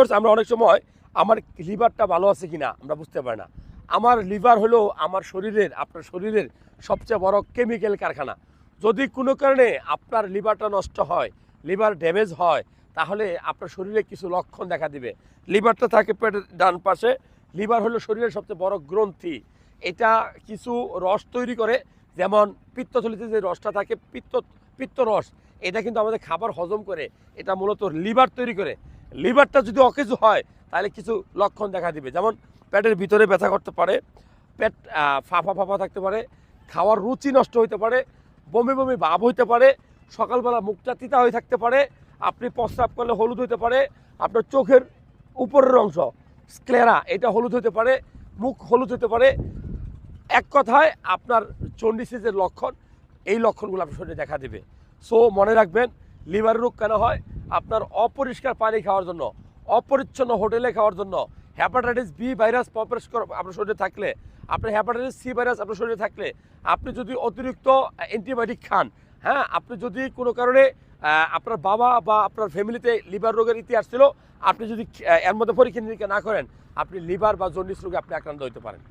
Viewers, আমরা অনেক সময় আমার লিভারটা ভালো আছে কিনা আমরা বুঝতে পারি না। আমার লিভার হলো আমার শরীরের, আপনার শরীরের সবচেয়ে বড় কেমিক্যাল কারখানা। যদি কোনো কারণে আপনার লিভারটা নষ্ট হয়, লিভার ড্যামেজ হয়, তাহলে আপনার শরীরে কিছু লক্ষণ দেখা দিবে। লিভারটা থাকে পেটের ডান পাশে। লিভার হলো শরীরের সবচেয়ে বড় গ্রন্থি। এটা কিছু রস তৈরি করে, যেমন পিত্তথলিতে যে রসটা থাকে পিত্তরস, এটা কিন্তু আমাদের খাবার হজম করে। এটা মূলত লিভার তৈরি করে। লিভারটা যদি অকেজো হয় তাহলে কিছু লক্ষণ দেখা দিবে, যেমন পেটের ভিতরে ব্যথা করতে পারে, পেট ফাঁপা ফাঁপা থাকতে পারে, খাওয়ার রুচি নষ্ট হইতে পারে, বমি বমি ভাব হইতে পারে, সকালবেলা মুখটা তিতা হয়ে থাকতে পারে, আপনি প্রস্রাব করলে হলুদ হইতে পারে, আপনার চোখের উপরের অংশ স্ক্লেরা এটা হলুদ হতে পারে, মুখ হলুদ হতে পারে। এক কথায় আপনার জন্ডিসের যে লক্ষণ, এই লক্ষণগুলো আপনার শরীরে দেখা দেবে। সো মনে রাখবেন, লিভার রোগ কেন হয়? আপনার অপরিষ্কার পানি খাওয়ার জন্য, অপরিচ্ছন্ন হোটেলে খাওয়ার জন্য, হ্যাপাটাইটিস বি ভাইরাস আপনার শরীরে থাকলে, আপনার হ্যাপাটাইটিস সি ভাইরাস আপনার শরীরে থাকলে, আপনি যদি অতিরিক্ত অ্যান্টিবায়োটিক খান, হ্যাঁ, আপনি যদি কোনো কারণে আপনার বাবা বা আপনার ফ্যামিলিতে লিভার রোগের ইতিহাস ছিল, আপনি যদি এর মধ্যে পরীক্ষা নিরীক্ষা না করেন, আপনি লিভার বা জন্ডিস রোগে আপনি আক্রান্ত হতে পারেন।